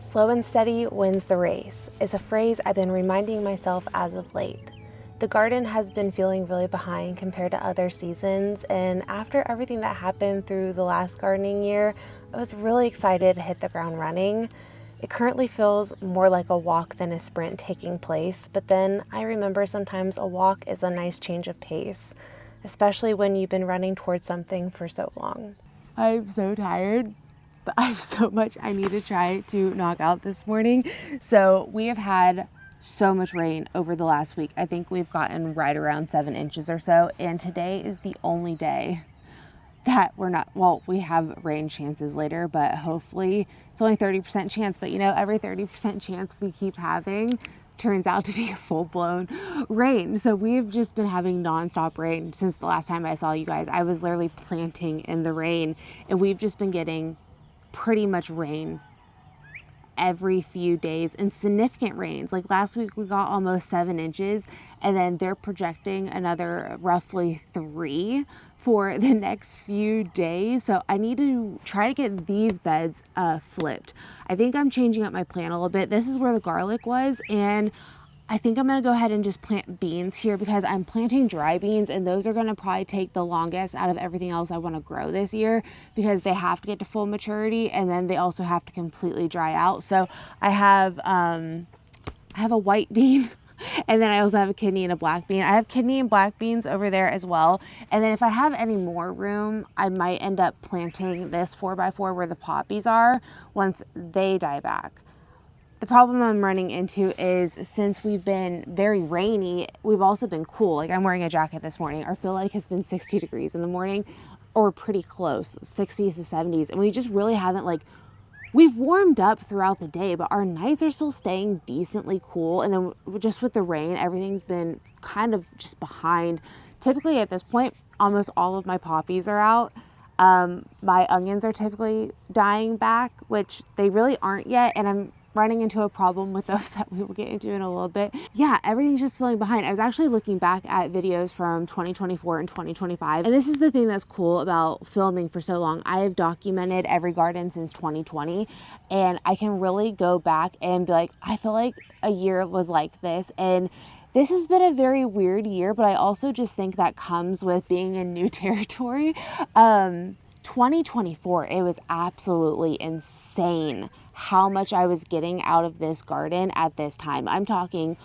Slow and steady wins the race is a phrase I've been reminding myself as of late. The garden has been feeling really behind compared to other seasons, and after everything that happened through the last gardening year, I was really excited to hit the ground running. It currently feels more like a walk than a sprint taking place, but then I remember sometimes a walk is a nice change of pace, especially when you've been running towards something for so long. I'm so tired, but I have so much I need to try to knock out this morning. So we have had so much rain over the last week. I think we've gotten right around 7 inches or so, and today is the only day that we're not, well, we have rain chances later, but hopefully it's only 30% chance. But you know, every 30% chance we keep having turns out to be a full-blown rain. So we've just been having nonstop rain since the last time I saw you guys. I was literally planting in the rain, and we've just been getting pretty much rain every few days, and significant rains. Like last week we got almost 7 inches, and then they're projecting another roughly 3 for the next few days. So I need to try to get these beds flipped. I think I'm changing up my plan a little bit. This is where the garlic was, and I think I'm gonna go ahead and just plant beans here because I'm planting dry beans, and those are gonna probably take the longest out of everything else I wanna grow this year because they have to get to full maturity, and then they also have to completely dry out. So I have a white bean and then I also have a kidney and a black bean. I have kidney and black beans over there as well. And then if I have any more room, I might end up planting this 4x4 where the poppies are once they die back. The problem I'm running into is since we've been very rainy, we've also been cool. Like I'm wearing a jacket this morning. I feel like it's been 60 degrees in the morning, or pretty close, 60s to 70s. And we just really haven't we've warmed up throughout the day, but our nights are still staying decently cool. And then just with the rain, everything's been kind of just behind. Typically at this point, almost all of my poppies are out. My onions are typically dying back, which they really aren't yet. And I'm running into a problem with those that we will get into in a little bit. Yeah, everything's just feeling behind. I was actually looking back at videos from 2024 and 2025. And this is the thing that's cool about filming for so long. I have documented every garden since 2020, and I can really go back and be like, I feel like a year was like this. And this has been a very weird year, but I also just think that comes with being in new territory. 2024, it was absolutely insane how much I was getting out of this garden at this time. I'm talking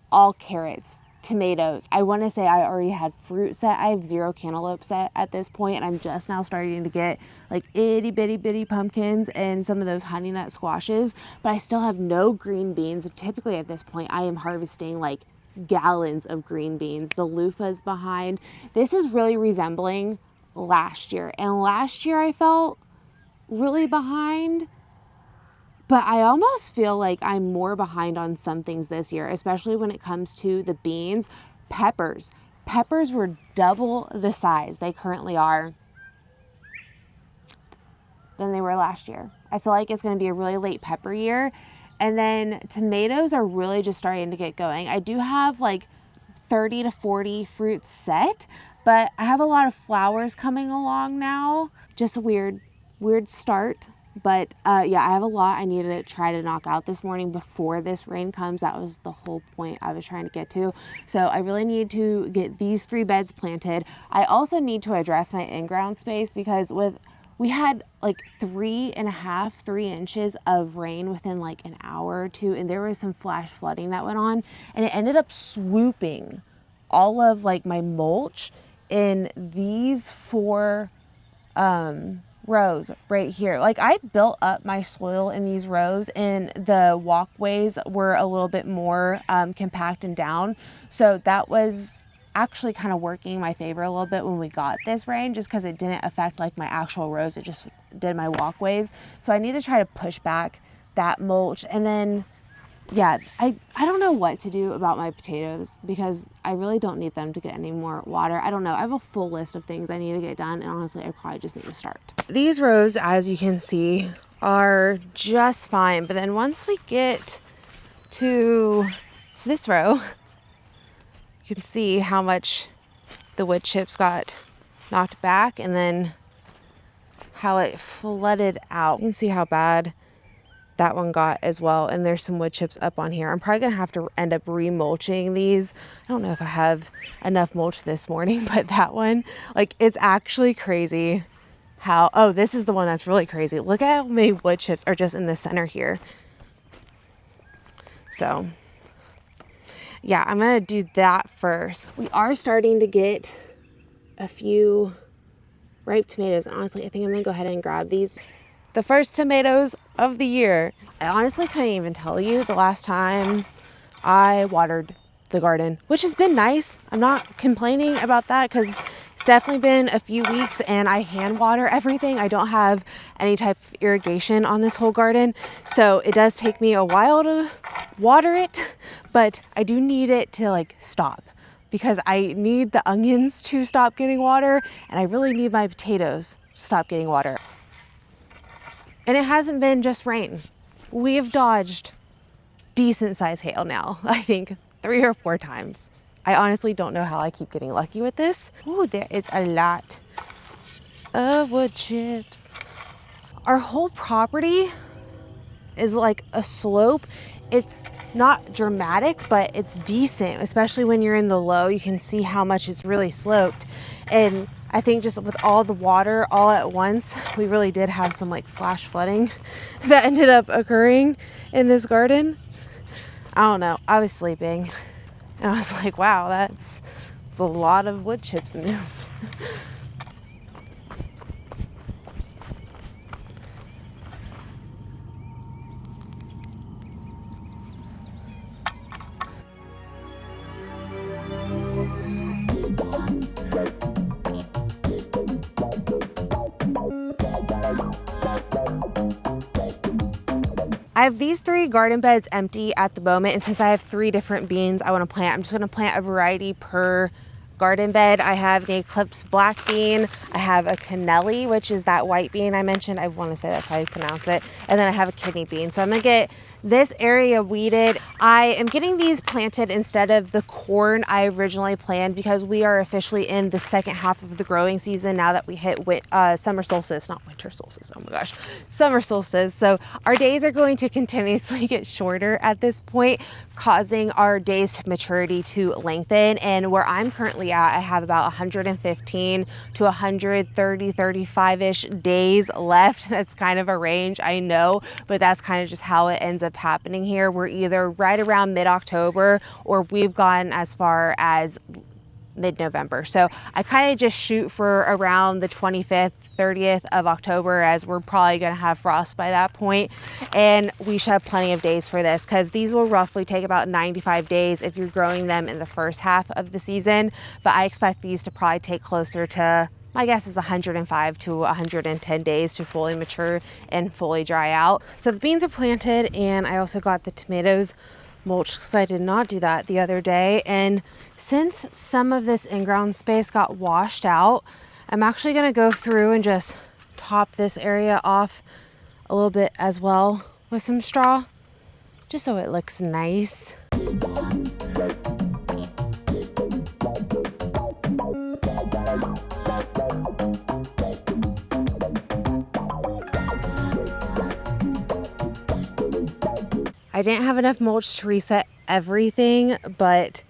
all carrots, tomatoes. I want to say I already had fruit set. I have 0 cantaloupe set at this point, and I'm just now starting to get like itty bitty pumpkins and some of those honey nut squashes, but I still have no green beans. Typically at this point, I am harvesting like gallons of green beans. The loofah's behind. This is really resembling last year, and last year I felt really behind. But I almost feel like I'm more behind on some things this year, especially when it comes to the beans. Peppers. Peppers were double the size they currently are than they were last year. I feel like it's going to be a really late pepper year. And then tomatoes are really just starting to get going. I do have like 30 to 40 fruits set, but I have a lot of flowers coming along now. Just a weird start. But yeah, I have a lot I needed to try to knock out this morning before this rain comes. That was the whole point I was trying to get to. So I really need to get these 3 beds planted. I also need to address my in-ground space because we had like 3 inches of rain within like an hour or 2, and there was some flash flooding that went on, and it ended up swooping all of like my mulch in these 4 rows right here. Like I built up my soil in these rows, and the walkways were a little bit more compact and down. So that was actually kind of working in my favor a little bit when we got this rain, just because it didn't affect like my actual rows. It just did my walkways. So I need to try to push back that mulch. And then yeah, I don't know what to do about my potatoes because I really don't need them to get any more water. I don't know. I have a full list of things I need to get done, and honestly, I probably just need to start. These rows, as you can see, are just fine. But then once we get to this row, you can see how much the wood chips got knocked back, and then how it flooded out. You can see how bad that one got as well. And there's some wood chips up on here. I'm probably gonna have to end up remulching these. I don't know if I have enough mulch this morning, but that one, like, it's actually crazy how, oh, this is the one that's really crazy. Look at how many wood chips are just in the center here. So yeah, I'm gonna do that first. We are starting to get a few ripe tomatoes. Honestly, I think I'm gonna go ahead and grab these. The first tomatoes of the year. I honestly couldn't even tell you the last time I watered the garden, which has been nice. I'm not complaining about that because it's definitely been a few weeks and I hand water everything. I don't have any type of irrigation on this whole garden. So it does take me a while to water it, but I do need it to like stop because I need the onions to stop getting water and I really need my potatoes to stop getting water. And it hasn't been just rain. We have dodged decent size hail now, I think 3 or 4 times. I honestly don't know how I keep getting lucky with this. Ooh, there is a lot of wood chips. Our whole property is like a slope. It's not dramatic, but it's decent, especially when you're in the low. You can see how much it's really sloped. And I think just with all the water all at once, we really did have some like flash flooding that ended up occurring in this garden. I don't know. I was sleeping and I was like, wow, that's a lot of wood chips in there. I have these 3 garden beds empty at the moment, and since I have 3 different beans I want to plant, I'm just going to plant a variety per garden bed. I have an Eclipse black bean, I have a cannelli, which is that white bean I mentioned. I want to say that's how you pronounce it. And then I have a kidney bean. So I'm going to get this area weeded. I am getting these planted instead of the corn I originally planned because we are officially in the second half of the growing season now that we hit summer solstice, not winter solstice. Oh my gosh, summer solstice. So our days are going to continuously get shorter at this point, causing our days to maturity to lengthen. And where I'm currently at, I have about 115 to 130, 35-ish days left. That's kind of a range, I know, but that's kind of just how it ends up happening here. We're either right around mid-October or we've gone as far as mid-November. So I kind of just shoot for around the 25th, 30th of October, as we're probably going to have frost by that point. And we should have plenty of days for this because these will roughly take about 95 days if you're growing them in the first half of the season. But I expect these to probably take closer to, my guess is 105 to 110 days to fully mature and fully dry out. So the beans are planted and I also got the tomatoes mulched because I did not do that the other day. And since some of this in-ground space got washed out, I'm actually going to go through and just top this area off a little bit as well with some straw, just so it looks nice. I didn't have enough mulch to reset everything, but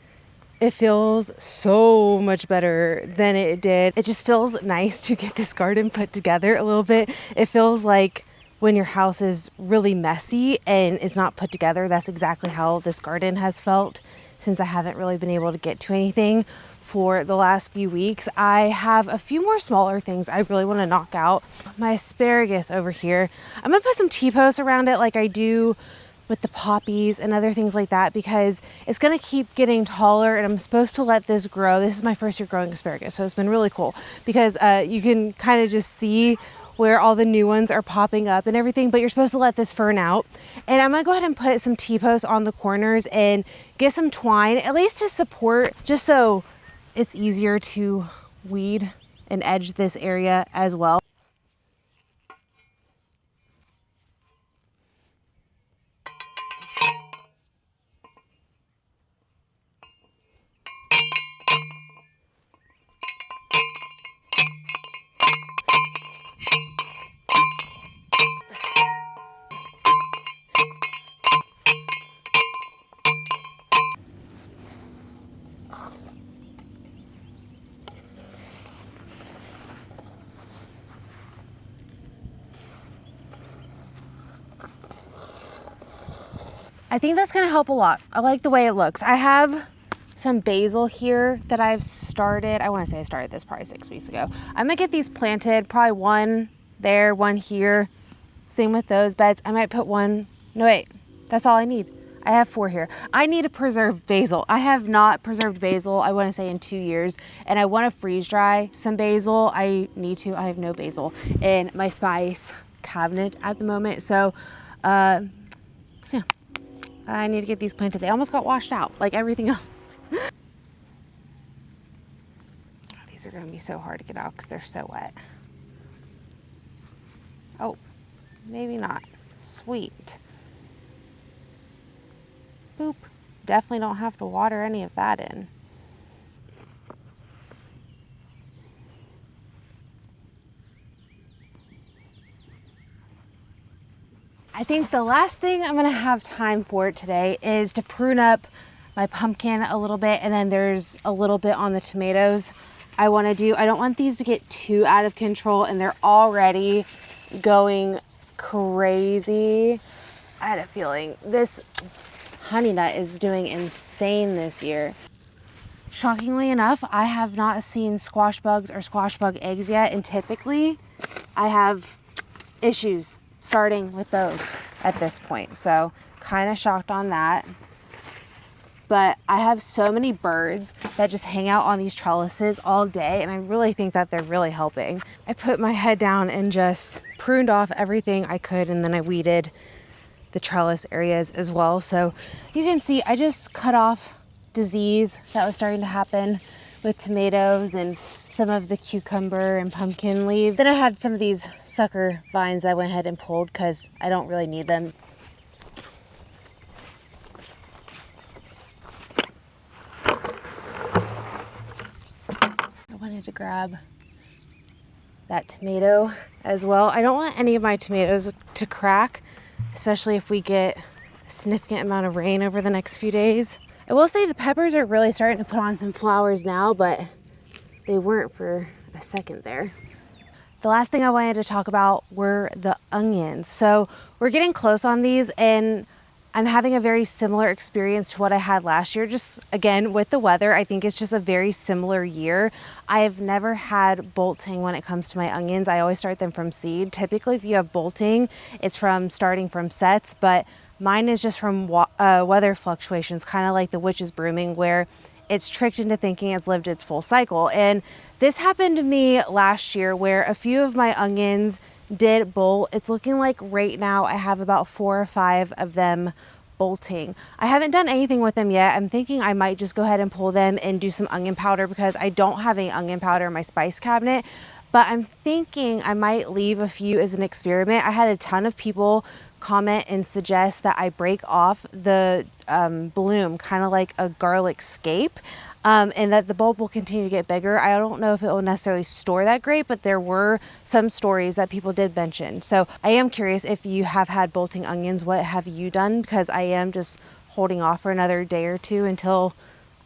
it feels so much better than it did. It just feels nice to get this garden put together a little bit. It feels like when your house is really messy and it's not put together, that's exactly how this garden has felt since I haven't really been able to get to anything for the last few weeks. I have a few more smaller things I really want to knock out. My asparagus over here, I'm gonna put some T-posts around it like I do with the poppies and other things like that, because it's gonna keep getting taller and I'm supposed to let this grow. This is my first year growing asparagus, so it's been really cool because you can kind of just see where all the new ones are popping up and everything, but you're supposed to let this fern out. And I'm gonna go ahead and put some T-posts on the corners and get some twine, at least to support, just so it's easier to weed and edge this area as well. I think that's gonna help a lot. I like the way it looks. I have some basil here that I've started. I wanna say I started this probably 6 weeks ago. I'm gonna get these planted, probably one there, one here. Same with those beds. I might put one, no wait, that's all I need. I have 4 here. I need to preserve basil. I have not preserved basil, I wanna say in 2 years, and I wanna freeze dry some basil. I need to, I have no basil in my spice cabinet at the moment. So yeah, I need to get these planted. They almost got washed out like everything else. These are gonna be so hard to get out because they're so wet. Oh, maybe not. Sweet. Boop. Definitely don't have to water any of that in. I think the last thing I'm gonna have time for today is to prune up my pumpkin a little bit, and then there's a little bit on the tomatoes I wanna do. I don't want these to get too out of control, and they're already going crazy. I had a feeling this honey nut is doing insane this year. Shockingly enough, I have not seen squash bugs or squash bug eggs yet, and typically I have issues starting with those at this point. So kind of shocked on that. But I have so many birds that just hang out on these trellises all day, and I really think that they're really helping. I put my head down and just pruned off everything I could, and then I weeded the trellis areas as well. So you can see I just cut off disease that was starting to happen with tomatoes and some of the cucumber and pumpkin leaves. Then I had some of these sucker vines that I went ahead and pulled because I don't really need them. I wanted to grab that tomato as well. I don't want any of my tomatoes to crack, especially if we get a significant amount of rain over the next few days. I will say the peppers are really starting to put on some flowers now, but they weren't for a second there. The last thing I wanted to talk about were the onions. So we're getting close on these, and I'm having a very similar experience to what I had last year. Just again, with the weather, I think it's just a very similar year. I've never had bolting when it comes to my onions. I always start them from seed. Typically, if you have bolting, it's from starting from sets, but mine is just from weather fluctuations, kind of like the witch's brooming, where it's tricked into thinking it's lived its full cycle. And this happened to me last year where a few of my onions did bolt. It's looking like right now I have about 4 or 5 of them bolting. I haven't done anything with them yet. I'm thinking I might just go ahead and pull them and do some onion powder because I don't have any onion powder in my spice cabinet. But I'm thinking I might leave a few as an experiment. I had a ton of people comment and suggest that I break off the bloom, kind of like a garlic scape, and that the bulb will continue to get bigger. I don't know if it will necessarily store that great, but there were some stories that people did mention. So I am curious if you have had bolting onions, what have you done? Because I am just holding off for another day or two until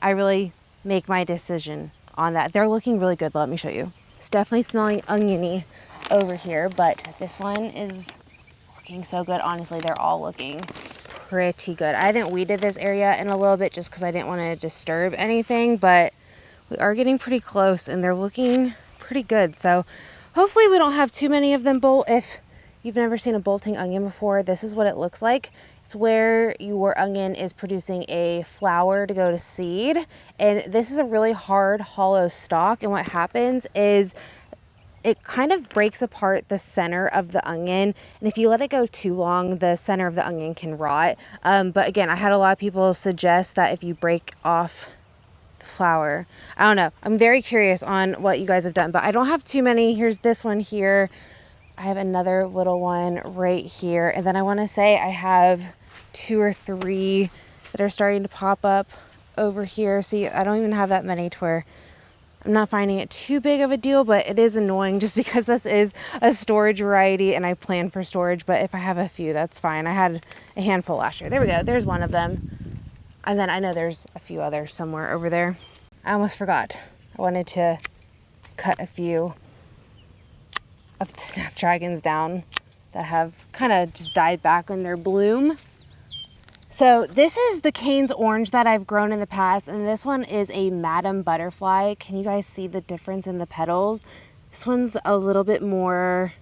I really make my decision on that. They're looking really good. Let me show you. It's definitely smelling oniony over here, but this one is looking so good. Honestly, they're all looking pretty good. I haven't weeded this area in a little bit just because I didn't want to disturb anything, but we are getting pretty close and they're looking pretty good. So hopefully we don't have too many of them bolt. If you've never seen a bolting onion before, this is what it looks like. It's where your onion is producing a flower to go to seed, and this is a really hard hollow stalk, and what happens is it kind of breaks apart the center of the onion, and if you let it go too long, the center of the onion can rot. But again, I had a lot of people suggest that if you break off the flower, I don't know. I'm very curious on what you guys have done, but I don't have too many. Here's this one here. I have another little one right here, and then I want to say I have 2 or 3 that are starting to pop up over here. See, I don't even have that many to where I'm not finding it too big of a deal, but it is annoying just because this is a storage variety and I plan for storage. But if I have a few, that's fine. I had a handful last year. There we go. There's one of them. And then I know there's a few others somewhere over there. I almost forgot. I wanted to cut a few of the snapdragons down that have kind of just died back in their bloom. So this is the Cane's orange that I've grown in the past, and this one is a Madam Butterfly. Can you guys see the difference in the petals? This one's a little bit more,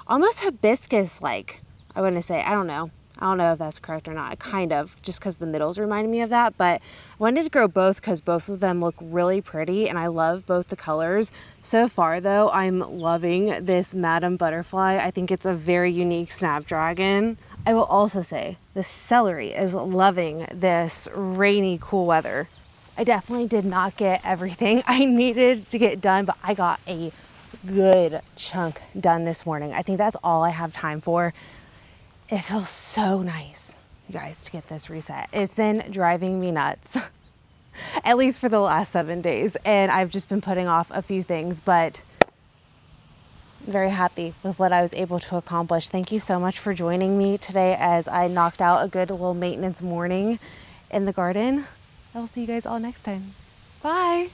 almost hibiscus-like, I want to say. I don't know if that's correct or not, kind of, just because the middles remind me of that, but I wanted to grow both because both of them look really pretty and I love both the colors. So far though, I'm loving this Madam Butterfly. I think it's a very unique snapdragon. I will also say the celery is loving this rainy, cool weather. I definitely did not get everything I needed to get done, but I got a good chunk done this morning. I think that's all I have time for. It feels so nice, you guys, to get this reset. It's been driving me nuts, at least for the last 7 days. And I've just been putting off a few things, but I'm very happy with what I was able to accomplish. Thank you so much for joining me today as I knocked out a good little maintenance morning in the garden. I will see you guys all next time. Bye.